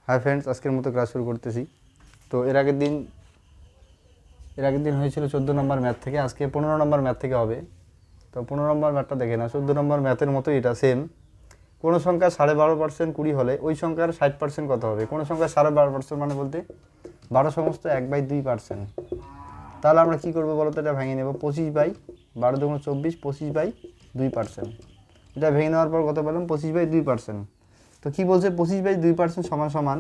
Hi friends, আজকের মতো class শুরু করতেছি। তো এর আগের দিন হয়েছিল 14 নম্বর ম্যাথ থেকে, আজকে 15 নম্বর ম্যাথ থেকে হবে। তো 15 নম্বর ম্যাথটা দেখে না, 14 নম্বর ম্যাথের মতো এটা সেম। কোনো সংখ্যা 12.5% 20 হলে ওই সংখ্যার 60% কত হবে? কোনো সংখ্যা 12.5% মানে বলতে 12 সমস্ত 1/2%। তাহলে আমরা কী করবো বলো তো? এটা ভেঙে নেব 25/12 × 24, 25/2%। এটা ভেঙে নেওয়ার পর কত পেলাম? 25/2%। তো কী বলছে? 25/2% সমান সমান,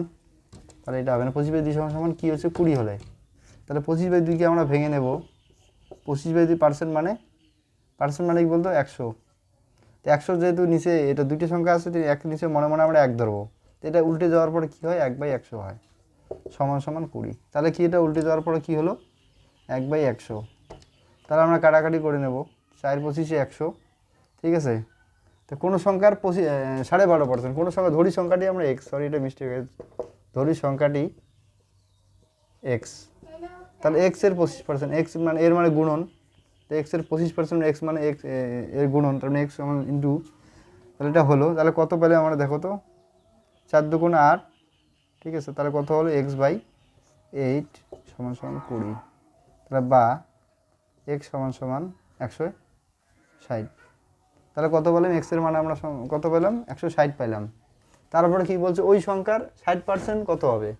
তাহলে এটা হবে না। 25/2 সমান সমান কী হচ্ছে? 20 হলে। তাহলে 25/2কে আমরা ভেঙে নেব। 25/2% মানে কি বলতো? 100। তো 100 যেহেতু নিচে এটা দুইটি সংখ্যা আছে, এক নিচে মনে মনে আমরা 1 ধরবো। তো এটা উল্টে যাওয়ার পরে কী হয়? 1/100 হয়, সমান সমান 20। তাহলে কি এটা উল্টে যাওয়ার পরে কী হলো? 1/100। তাহলে আমরা কাটাকাটি করে নেব, 4 25 100, ঠিক আছে। তো কোনো সংখ্যার 12.5%, কোনো সংখ্যা ধরি সংখ্যাটি আমরা এক্স, সরি এটা মিস্টেক হয়েছে, ধরি সংখ্যাটি এক্স। তাহলে এক্সের 25%, এক্স মানে এর মানে গুণন। তো এক্সের 25% এক্স মানে এক্স এর গুণন, তার মানে এক্স সমান ইন্টু, তাহলে এটা হলো। তাহলে কত পেলে আমরা দেখো তো? 4 × 2 = 8, ঠিক আছে। তাহলে কত হলো? x/8 সমান সমান 20। তাহলে বা এক্স সমান সমান 160। তাহলে কত পেলাম? এক্সের মান আমরা কত পেলাম? 160 পেলাম। তারপরে কি বলছে? ওই সংখ্যার 60% কত হবে?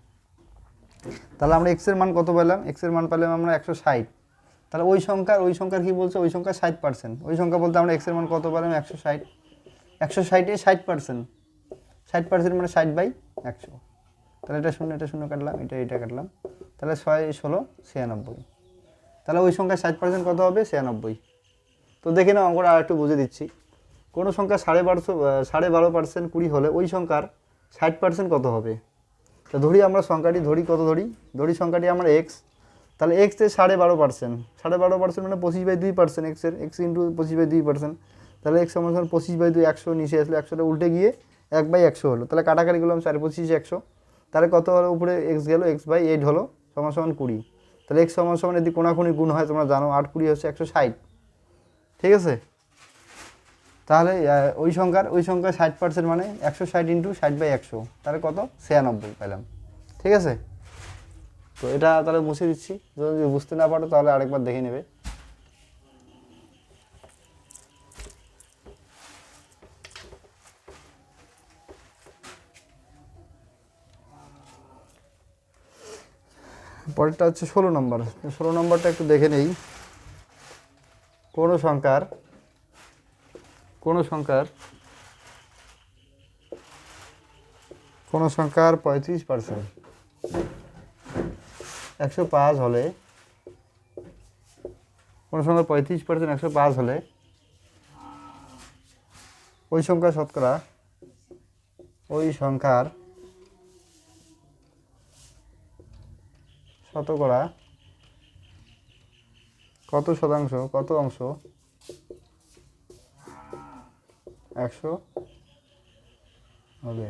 তাহলে আমরা এক্সের মান কত পেলাম? এক্সের মান পেলাম আমরা 160। তাহলে ওই সংখ্যার কি বলছে? ওই সংখ্যার 60%। ওই সংখ্যা বলতে আমরা এক্সের মান কত পেলাম? 160। 160-এ 60%, 60% মানে 60/100। তাহলে এটা শূন্য কাটলাম, এটা কাটলাম। তাহলে 6 16 96। তাহলে ওই সংখ্যার 60% কত হবে? 96। তো দেখে নাও, অঙ্কটা আর একটু বুঝে দিচ্ছি। কোনো সংখ্যা 12.5% 20 হলে ওই সংখ্যার 60% কত হবে? তো ধরি আমরা সংখ্যাটি কত ধরি সংখ্যাটি আমরা এক্স। তাহলে এক্সের 12.5%, 12.5% মানে 25/2%। X into 25/2%। তাহলে এক্স সমান 25/2, 100 নিচে আসলে 100টা উল্টে গিয়ে 1/100 হলো। তাহলে কাটাকাটি করলাম, 4 25 100। তাহলে কত হলো? উপরে এক্স গেল, x/8 হলো, সমান সমান 20। তাহলে এক্স সমান সমান যদি কোনাকুনি গুণ হয়, তোমরা জানো 8 20 হচ্ছে 160, ঠিক আছে। তাহলে ওই সংখ্যার 60% মানে 160 × 60/100, তাহলে কত? 96 পেলাম, ঠিক আছে। তো এটা তাহলে মুছে দিচ্ছি, যদি বুঝতে না পারো তাহলে আরেকবার দেখে নেবে। পরেরটা হচ্ছে 16 নম্বর। 16 নম্বরটা একটু দেখে নেই। কোনো সংখ্যার 35% 105 হলে, কোনো সংখ্যার 35% 105 হলে ওই সংখ্যার শতকরা কত শতাংশ, কত অংশ 100 হবে?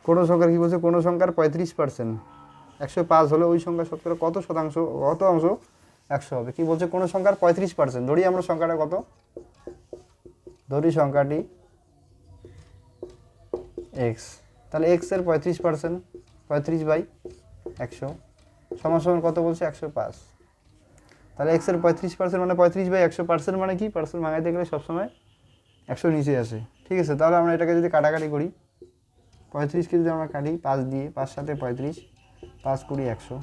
কোনো সংখ্যার কি বলছে? কোনো সংখ্যার 35% 105 হলে ওই সংখ্যার শতকরা কত অংশ 100 হবে? কি বলছে? কোনো সংখ্যার 35%, ধরি আমরা সংখ্যাটা কত? ধরি সংখ্যাটি এক্স। তাহলে এক্স এর 35%, 35/100 সমান সমান কত বলছে? 105। তাহলে এক্স এর 35% মানে 35/100%, মানে কি? পার্সেন্ট ভাঙাইতে গেলে সবসময় 100 নিচে আসে, ঠিক আছে। তাহলে আমরা এটাকে যদি কাটাকাটি করি, 35কে যদি আমরা কাটি 5 দিয়ে, 5 7 35, 5 20 100,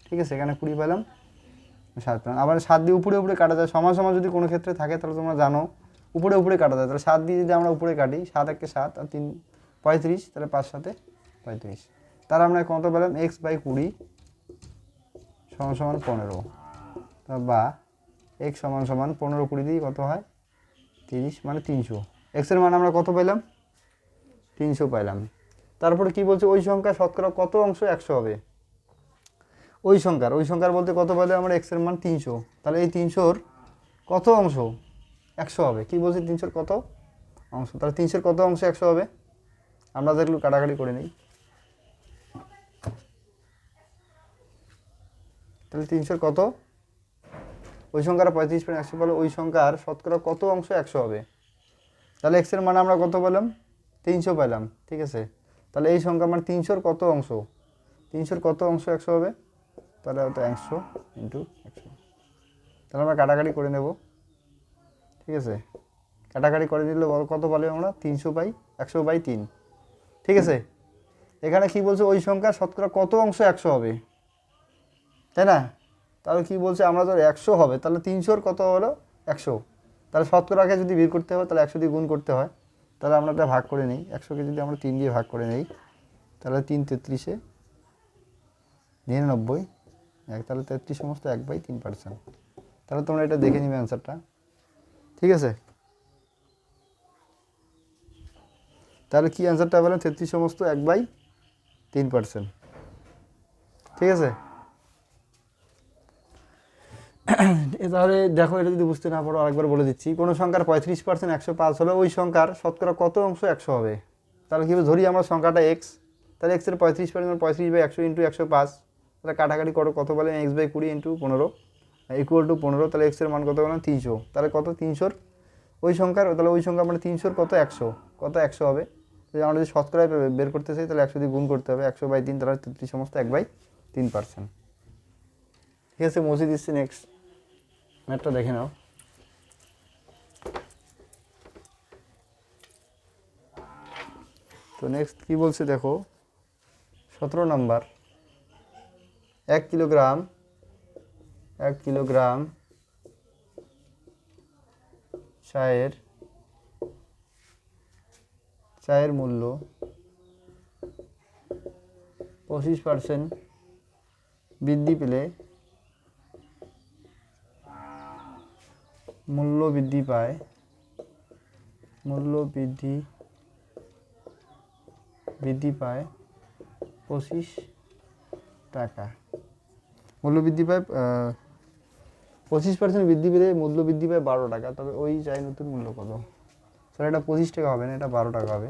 ঠিক আছে। এখানে 20 পেলাম, 7 পেলাম। আবার 7 দিয়ে উপরে কাটা যায়, সমান সমান যদি কোনো ক্ষেত্রে থাকে তাহলে তোমরা জানো উপরে কাটা যায়। তাহলে 7 দিয়ে যদি আমরা উপরে কাটি, 7 1 7 আর 3 35, তাহলে 5 7 35। তাহলে আমরা কত পেলাম? x/20 সমান সমান 15, বা x সমান সমান 15 20 দিয়ে কত হয়? 30, মানে 300। এক্সের মান আমরা কত পেলাম? 300 পাইলাম। তারপরে কি বলছে? ওই সংখ্যা শতকরা কত অংশ 100 হবে? ওই সংখ্যার বলতে কত পেলে আমরা? এক্সের মান 300। তাহলে এই 300-র কত অংশ 100 হবে? কি বলছে? 300-র কত অংশ? তাহলে 300-র কত অংশ 100 হবে? আমরা একটু কাটাকাটি করে নিই। তাহলে 300-র কত? ওই সংখ্যার 35% 100 বলে ওই সংখ্যার শতকরা কত অংশ 100 হবে? তাহলে এক্সের মান আমরা কত পেলাম? 300 পাইলাম, ঠিক আছে। তাহলে এই সংখ্যা মানে 300-র কত অংশ, 300-র কত অংশ 100 হবে, তাহলে হয়তো 100 ইন্টু 100। তাহলে আমরা কাটাকাটি করে নেব, ঠিক আছে। কাটাকাটি করে নিলে কত পালে আমরা 300/100/3, ঠিক আছে। এখানে কি বলছে ওই সংখ্যার শতকরা কত অংশ 100 হবে, তাই না। তাহলে কি বলছে আমরা ধর 100 হবে, তাহলে 300-র কত হলো 100, তাহলে শতকরাকে যদি বের করতে হয় তাহলে 100 দিয়ে গুণ করতে হয়। তাহলে আমরা এটা ভাগ করে নিই, 100কে যদি আমরা 3 দিয়ে ভাগ করে নিই তাহলে 3 33-এ 99, তাহলে 33 সমস্ত 1/3%। তাহলে তোমরা এটা দেখে নিবে অ্যান্সারটা, ঠিক আছে। তাহলে কি অ্যান্সারটা বলেন, 33 সমস্ত 1/3%, ঠিক আছে। তাহলে দেখো, এটা যদি বুঝতে না পারো আরেকবার বলে দিচ্ছি। কোনো সংখ্যার 35% 105 হলে ওই সংখ্যার শতকরা কত অংশ 100 হবে। তাহলে কী ধরি আমরা সংখ্যাটা এক্স, তাহলে এক্সের 35% 35/100 ইন্টু 105, তাহলে কাটাকাটি করো, কত বলে x/20 ইন্টু 15 ইকুয়াল টু 15। তাহলে এক্সের মান কত বলেন 300, তাহলে কত 300-র ওই সংখ্যার, তাহলে ওই সংখ্যা মানে 300-র কত 100, কত 100 হবে। যদি আমরা যদি শতকরায় বের করতে চাই তাহলে 100 দিয়ে গুণ করতে হবে, 100/3, তাহলে 33 সমস্ত 1/3%, ঠিক আছে। মুছে দিচ্ছি, নেক্সট ম্যাথটা দেখে নাও। তো নেক্সট কি বলছে দেখো, 17 নাম্বার। 1 কিলোগ্রাম চায়ের মূল্য 25% বৃদ্ধি পেলে মূল্য বৃদ্ধি পায় 25 টাকা। মূল্য বৃদ্ধি পায় 25% বৃদ্ধি পেলে মূল্য বৃদ্ধি পায় 12 টাকা। তবে ওই চায়ের নতুন মূল্য কত? স্যার এটা 25 টাকা হবে না, এটা 12 টাকা হবে।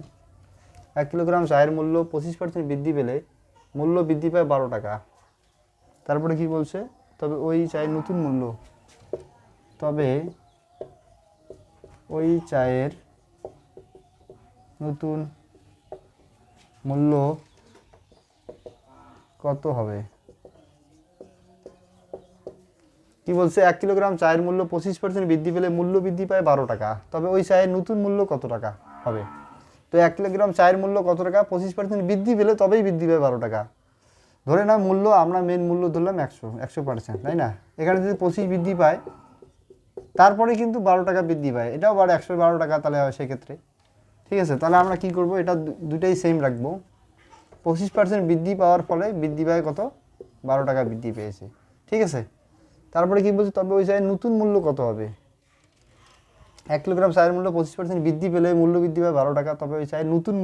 1 কিলোগ্রাম চায়ের মূল্য 25% বৃদ্ধি পেলে মূল্য বৃদ্ধি পায় 12 টাকা। তারপরে কি বলছে, তবে ওই চায়ের নতুন মূল্য কত হবে? কি বলছে, 1 কিলোগ্রাম চায়ের মূল্য 25% বৃদ্ধি পেলে মূল্য বৃদ্ধি পায় 12 টাকা, তবে ওই চায়ের নতুন মূল্য কত টাকা হবে? তো 1 কিলোগ্রাম চায়ের মূল্য কত টাকা, 25% বৃদ্ধি পেলে তবেই বৃদ্ধি পায় 12 টাকা। ধরে না মূল্য, আমরা মেন মূল্য ধরলাম 100%, তাই না। এখানে যদি 25 বৃদ্ধি পায় তারপরে কিন্তু 12 টাকা বৃদ্ধি পায়, এটাও 112 টাকা তাহলে হয় সেক্ষেত্রে, ঠিক আছে। তাহলে আমরা কি করব, এটা দুটাই সেম রাখবো। 25% বৃদ্ধি পাওয়ার ফলে বৃদ্ধি পায় কত, 12 টাকা বৃদ্ধি পেয়েছে, ঠিক আছে। তারপরে কি বলছে, তবে ওই চায়ের নতুন মূল্য কত হবে। 1 কিলোগ্রাম চায়ের মূল্য 25% বৃদ্ধি পেলে মূল্য বৃদ্ধি পায় 12 টাকা, তবে ওই চায়ের নতুন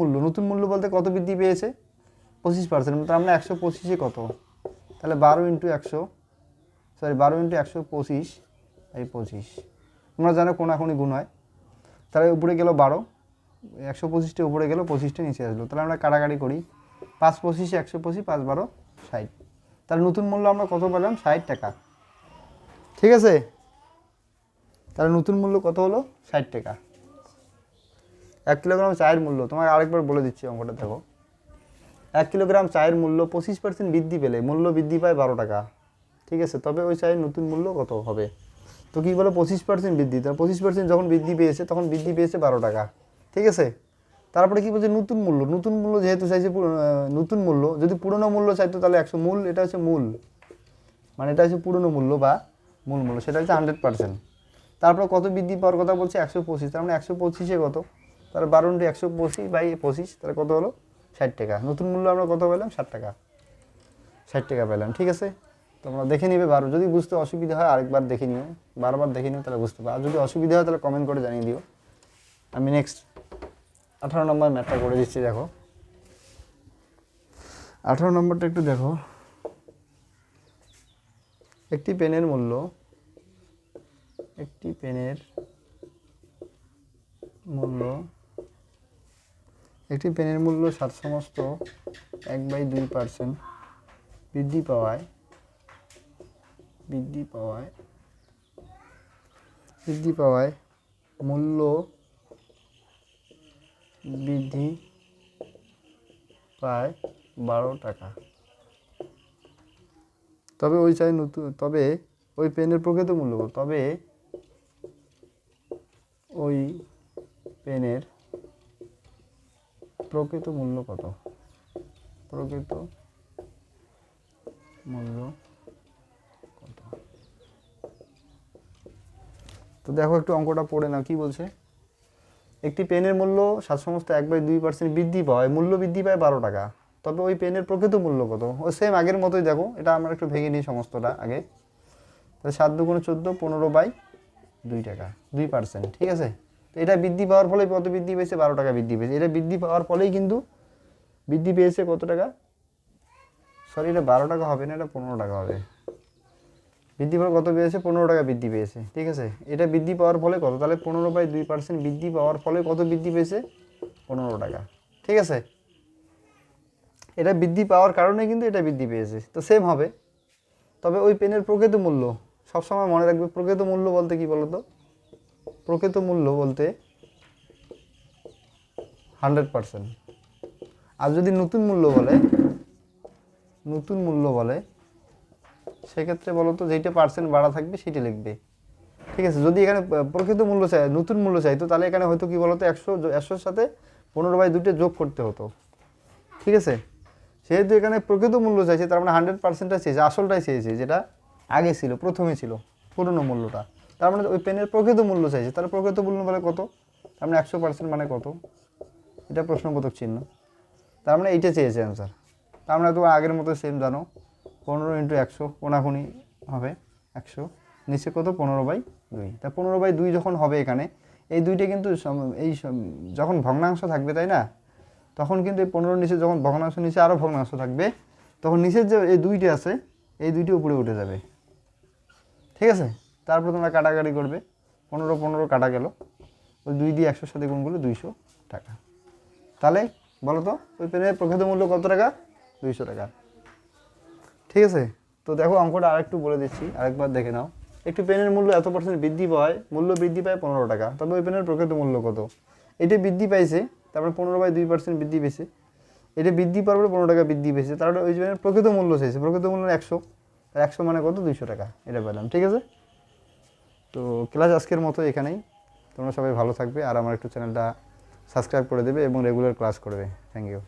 মূল্য বলতে কত বৃদ্ধি পেয়েছে, 25%। তার মানে 125-এ কত, তাহলে 12 ইন্টু 125। তোমরা জানো কোনাকুনি গুণ হয়, তাহলে উপরে গেল 12, 125টা উপরে গেল, 25টা নিচে আসলো। তাহলে আমরা কাটাকাটি করি, 5 25 125, 5 12 60। তাহলে নতুন মূল্য আমরা কত পেলাম, 60 টাকা, ঠিক আছে। তাহলে নতুন মূল্য কত হলো, 60 টাকা। 1 কিলোগ্রাম চায়ের মূল্য, তোমাকে আরেকবার বলে দিচ্ছি অঙ্কটা দেখো। 1 কিলোগ্রাম চায়ের মূল্য 25% বৃদ্ধি পেলে মূল্য বৃদ্ধি পায় 12 টাকা, ঠিক আছে। তবে ওই চায়ের নতুন মূল্য কত হবে। তো কী বলো, 25% বৃদ্ধি, তাহলে 25% যখন বৃদ্ধি পেয়েছে তখন বৃদ্ধি পেয়েছে 12 টাকা, ঠিক আছে। তারপরে কি বলছে, নতুন মূল্য যেহেতু চাইছে, নতুন মূল্য যদি পুরনো মূল্য চাইতো তাহলে 100 মূল, এটা হচ্ছে মূল, মানে এটা হচ্ছে পুরনো মূল্য বা মূল মূল্য, সেটা হচ্ছে 100%। তারপর কত বৃদ্ধি পাওয়ার কথা বলছে, 125। তার মানে 125-এ কত, তাহলে 12 ইন্টু 125/25, তাহলে কত হলো 60 টাকা। নতুন মূল্য আমরা কত পেলাম, 60 টাকা পেলাম, ঠিক আছে। তোমরা দেখে নিবে, যদি বুঝতে অসুবিধা হয় আরেকবার দেখে নিও, বারবার দেখে নিও, তাহলে বুঝতে পারো। আর যদি অসুবিধা হয় তাহলে কমেন্ট করে জানিয়ে দিও। আমি নেক্সট 18 নম্বর ম্যাথটা করে দিচ্ছি, দেখো 18 নম্বরটা একটু দেখো। একটি পেনের মূল্য 60 সমস্ত 1/2% বৃদ্ধি পাওয়ায় মূল্য বৃদ্ধি পায় 12 টাকা। তবে ওই পেনের প্রকৃত মূল্য কত? তবে ওই পেনের প্রকৃত মূল্য কত? প্রকৃত মূল্য কত? তো দেখো একটু অঙ্কটা পড়ে নাও কি বলছে। একটি পেনের মূল্য 7/1/2% বৃদ্ধি পায়, মূল্য বৃদ্ধি পায় 12 টাকা। তবে ওই পেনের প্রকৃত মূল্য কত? ও সেম আগের মতোই দেখো, এটা আমরা একটু ভেঙে নিই সমস্তটা আগে। তাহলে 7 × 2 = 14, 15/2 টাকা, 2%, ঠিক আছে। তো এটা বৃদ্ধি পাওয়ার ফলে কত বৃদ্ধি পেয়েছে? 12 টাকা বৃদ্ধি পেয়েছে। এটা বৃদ্ধি পাওয়ার ফলেই কিন্তু বৃদ্ধি পেয়েছে কত টাকা? সরি, এটা 12 টাকা হবে না, এটা 15 টাকা হবে। বৃদ্ধি পাওয়ার কত পেয়েছে? 15 টাকা বৃদ্ধি পেয়েছে, ঠিক আছে। এটা বৃদ্ধি পাওয়ার ফলে কত? তাহলে 15/2% বৃদ্ধি পাওয়ার ফলে কত বৃদ্ধি পেয়েছে? 15 টাকা, ঠিক আছে। এটা বৃদ্ধি পাওয়ার কারণে কিন্তু এটা বৃদ্ধি পেয়েছে, তো সেম হবে। তবে ওই পেনের প্রকৃত মূল্য সবসময় মনে রাখবে। প্রকৃত মূল্য বলতে কি বলতো? প্রকৃত মূল্য বলতে 100%। আর যদি নতুন মূল্য বলে সেক্ষেত্রে বলো তো যেইটা পার্সেন্ট বাড়া থাকবে সেটা লিখবে, ঠিক আছে। যদি এখানে প্রকৃত মূল্য চাই, নতুন মূল্য চাইতো, তাহলে এখানে হয়তো কি বলতো 100-100-র সাথে 15/2 যোগ করতে হতো, ঠিক আছে। সেহেতু এখানে প্রকৃত মূল্য চাইছে, তার মানে 100%টা চেয়েছে, আসলটাই চেয়েছে, যেটা আগে ছিল, প্রথমে ছিল পুরনো মূল্যটা। তার মানে ওই পেনের প্রকৃত মূল্য চাইছে, তার প্রকৃত মূল্য বলে কত? তার মানে 100% মানে কত? এটা প্রশ্নবোধক চিহ্ন। তার মানে এইটা চেয়েছে অ্যান্সার। তার মানে তো আগের মতো সেম জানো, 15 × 100 কোনাকুনি হবে 100, নিচে কত? 15/2। তা 15/2 যখন হবে এখানে, এই দুইটা কিন্তু যখন ভগ্নাংশ থাকবে, তাই না, তখন কিন্তু এই 15 নিচে যখন ভগ্নাংশ, নিচে আরও ভগ্নাংশ থাকবে, তখন নিচের যে এই দুইটা আছে, এই দুইটা উপরে উঠে যাবে, ঠিক আছে। তারপর তোমরা কাটাকাটি করবে, 15 কাটা গেল, ওই 2 দিয়ে 100-র সাথে গুণ করলে 200 টাকা। তাহলে বলো তো ওই পেনের প্রকৃত মূল্য কত টাকা? 200 টাকা, ঠিক আছে। তো দেখো অঙ্কটা আরেকটু বলে দিচ্ছি, আরেকবার দেখে নাও। একটি পেনের মূল্য এত % বৃদ্ধি পায়, মূল্য বৃদ্ধি পায় 15 টাকা। তবে ওই পেনের প্রকৃত মূল্য কত? এটা বৃদ্ধি পাইছে, তারপরে 15/2% বৃদ্ধি পেয়েছে। এটা বৃদ্ধি পাওয়ার পরে 15 টাকা বৃদ্ধি পেয়েছে, তারপরে ওই পেনের প্রকৃত মূল্য চাইছে, প্রকৃত মূল্য 100, 100 মানে কত? 200 টাকা, এটা পেলাম, ঠিক আছে। তো ক্লাস আজকের মতো এখানেই। তোমরা সবাই ভালো থাকবে, আর আমার একটু চ্যানেলটা সাবস্ক্রাইব করে দেবে এবং রেগুলার ক্লাস করবে। Thank you.